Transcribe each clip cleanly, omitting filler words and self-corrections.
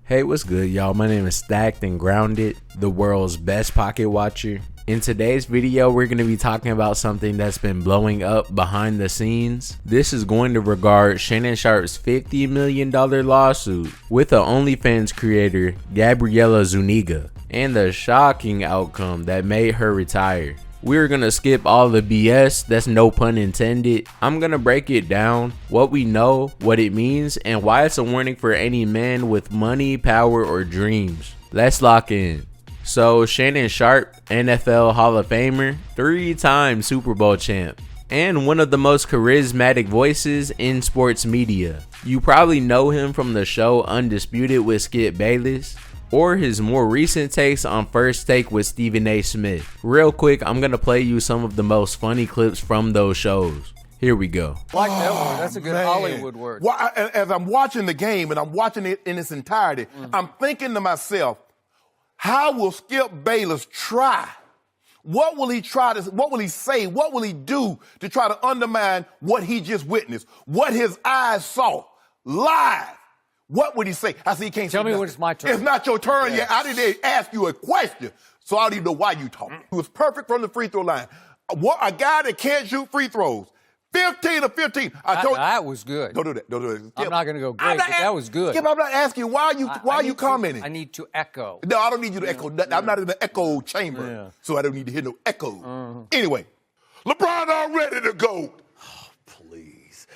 Hey, what's good, y'all? My name is Stacked and Grounded, the world's best pocket watcher. In today's video, we're going to be talking about something that's been blowing up behind the scenes. This is going to regard Shannon Sharpe's $50 million lawsuit with the OnlyFans creator Gabriella Zuniga and the shocking outcome that made her retire. We're gonna skip all the BS, that's no pun intended. I'm gonna break it down, what we know, what it means, and why it's a warning for any man with money, power, or dreams. Let's lock in. So Shannon Sharpe, NFL Hall of Famer, 3-time Super Bowl champ, and one of the most charismatic voices in sports media. You probably know him from the show Undisputed with Skip Bayless, or his more recent takes on First Take with Stephen A. Smith. Real quick, I'm gonna play you some of the most funny clips from those shows. Here we go. Like that word. That's a good Hollywood word. Well, as I'm watching the game and I'm watching it in its entirety, I'm thinking to myself, how will Skip Bayless try? What will he try to, what will he say? What will he do to try to undermine what he just witnessed? What his eyes saw live? What would he say? I said, he can't Tell say me nothing. when it's my turn. It's not your turn yet. I didn't ask you a question, so I don't even know why you talking. He was perfect from the free throw line. A guy that can't shoot free throws. 15 of 15. I told you. That was good. Don't do that. Don't do that. I'm not going to go great, but that was good. Skip, I'm not asking you. Why are you commenting? I need to echo. No, I don't need you to echo. I'm not in the echo chamber, so I don't need to hear no echo. Anyway, LeBron already the GOAT.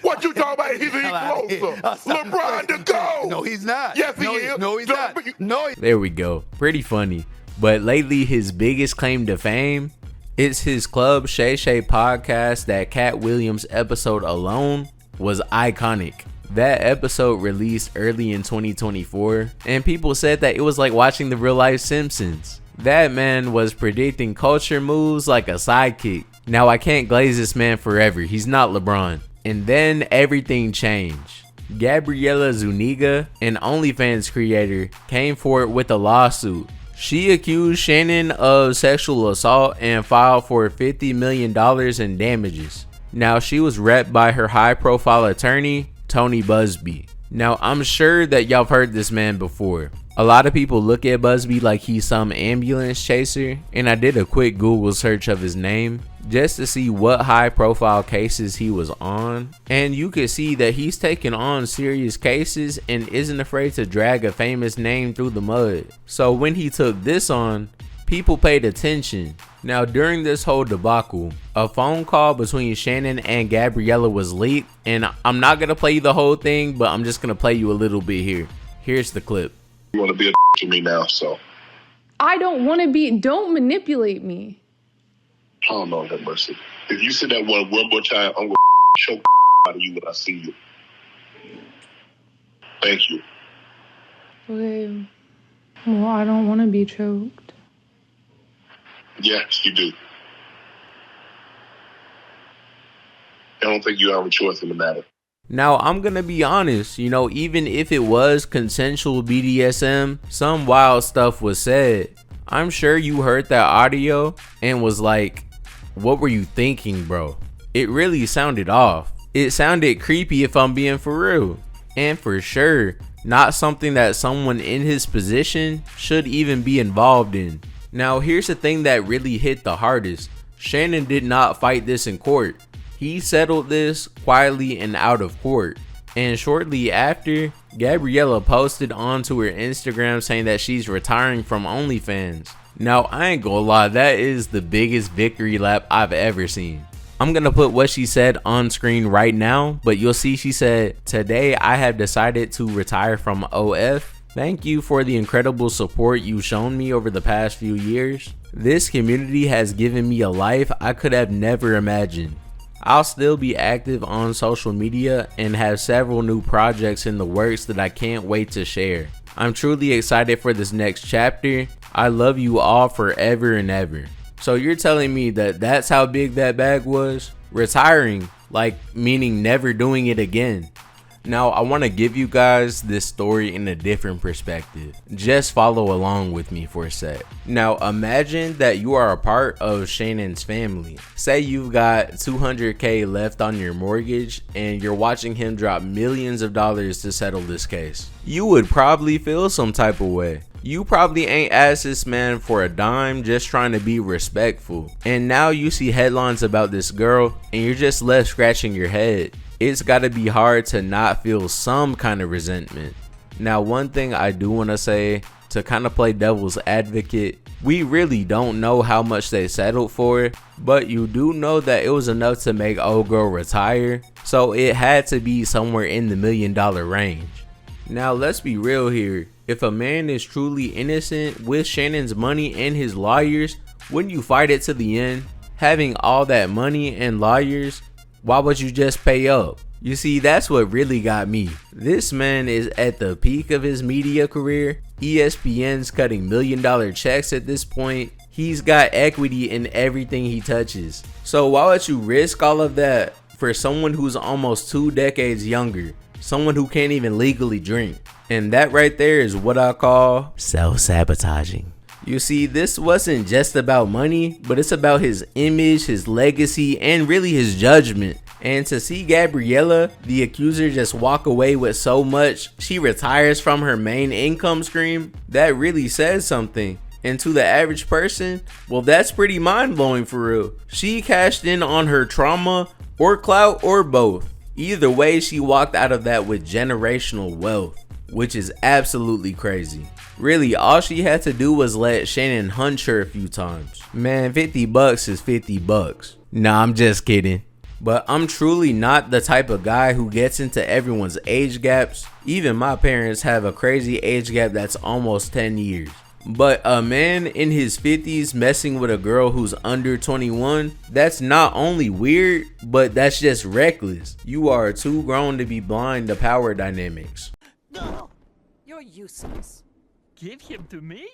What you talking about? He's closer. LeBron the GOAT. No, he's not. Yes, he is. No, he's not. No. There we go. Pretty funny. But lately, his biggest claim to fame is his Club Shay Shay podcast. That Cat Williams episode alone was iconic. That episode released early in 2024, and people said that it was like watching the real life Simpsons. That man was predicting culture moves like a sidekick. Now, I can't glaze this man forever. He's not LeBron. And then everything changed. Gabriella Zuniga, an OnlyFans creator, came forward with a lawsuit. She accused Shannon of sexual assault and filed for $50 million in damages. Now, she was repped by her high-profile attorney, Tony Busby. Now, I'm sure that y'all have heard this man before. A lot of people look at Busby like he's some ambulance chaser, and I did a quick Google search of his name just to see what high profile cases he was on, and you can see that he's taken on serious cases and isn't afraid to drag a famous name through the mud. So when he took this on, people paid attention. Now, during this whole debacle, a phone call between Shannon and Gabriella was leaked, and I'm not gonna play you the whole thing, but I'm just gonna play you a little bit here. Here's the clip. You want to be a to me now, so. I don't want to be, don't manipulate me. Oh, Lord have mercy. If you say that one more time, I'm going to choke out of you when I see you. Thank you. Okay. Well, I don't want to be choked. Yes, you do. I don't think you have a choice in the matter. Now, I'm gonna be honest, even if it was consensual BDSM, some wild stuff was said. I'm sure you heard that audio and was like, what were you thinking, bro? It really sounded off. It sounded creepy, if I'm being for real. And for sure, not something that someone in his position should even be involved in. Now, here's the thing that really hit the hardest. Shannon did not fight this in court. He settled this quietly and out of court. And shortly after, Gabriella posted onto her Instagram saying that she's retiring from OnlyFans. Now, I ain't gonna lie, that is the biggest victory lap I've ever seen. I'm gonna put what she said on screen right now, but you'll see she said, "Today I have decided to retire from OF. Thank you for the incredible support you've shown me over the past few years. This community has given me a life I could have never imagined. I'll still be active on social media and have several new projects in the works that I can't wait to share. I'm truly excited for this next chapter. I love you all forever and ever." So you're telling me that that's how big that bag was? Retiring, like meaning never doing it again. Now, I want to give you guys this story in a different perspective. Just follow along with me for a sec. Now, imagine that you are a part of Shannon's family. Say you've got $200K left on your mortgage and you're watching him drop millions of dollars to settle this case. You would probably feel some type of way. You probably ain't asked this man for a dime, just trying to be respectful. And now you see headlines about this girl and you're just left scratching your head. It's gotta be hard to not feel some kind of resentment. Now, one thing I do want to say, to kind of play devil's advocate, we really don't know how much they settled for, but you do know that it was enough to make old girl retire, so it had to be somewhere in the $1 million range. Now, let's be real here. If a man is truly innocent with Shannon's money and his lawyers, wouldn't you fight it to the end? Having all that money and lawyers, why would you just pay up? You see, that's what really got me. This man is at the peak of his media career. ESPN's cutting $1 million checks at this point. He's got equity in everything he touches. So why would you risk all of that for someone who's almost 2 decades younger? Someone who can't even legally drink. And that right there is what I call self-sabotaging. You see, this wasn't just about money, but it's about his image, his legacy, and really his judgment. And to see Gabriella, the accuser, just walk away with so much, she retires from her main income stream, that really says something. And to the average person, well, that's pretty mind-blowing for real. She cashed in on her trauma, or clout, or both. Either way, she walked out of that with generational wealth, which is absolutely crazy. Really, all she had to do was let Shannon hunch her a few times. Man, $50 is $50. Nah, I'm just kidding. But I'm truly not the type of guy who gets into everyone's age gaps. Even my parents have a crazy age gap that's almost 10 years. But a man in his 50s messing with a girl who's under 21, that's not only weird, but that's just reckless. You are too grown to be blind to power dynamics. No, you're useless. Give him to me.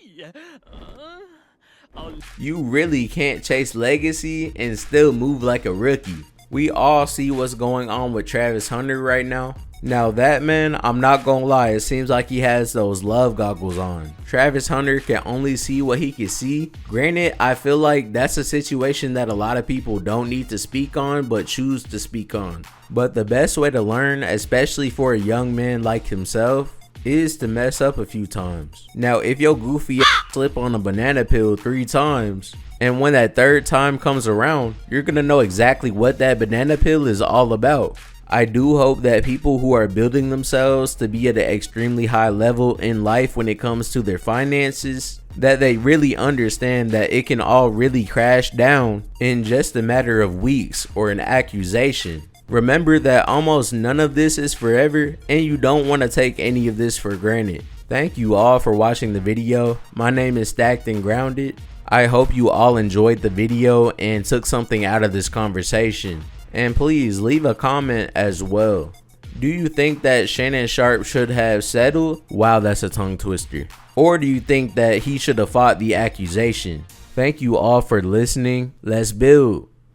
You really can't chase legacy and still move like a rookie. We all see what's going on with Travis Hunter right now. Now that man, I'm not gonna lie, it seems like he has those love goggles on. Travis Hunter can only see what he can see. Granted, I feel like that's a situation that a lot of people don't need to speak on but choose to speak on. But the best way to learn, especially for a young man like himself, is to mess up a few times. Now, if your goofy slip on a banana peel 3 times, and when that 3rd time comes around, you're gonna know exactly what that banana peel is all about. I do hope that people who are building themselves to be at an extremely high level in life when it comes to their finances, that they really understand that it can all really crash down in just a matter of weeks or an accusation. Remember that almost none of this is forever, and you don't want to take any of this for granted. Thank you all for watching the video. My name is Stacked and Grounded. I hope you all enjoyed the video and took something out of this conversation. And please leave a comment as well. Do you think that Shannon Sharpe should have settled? Wow, that's a tongue twister. Or do you think that he should have fought the accusation? Thank you all for listening. Let's build.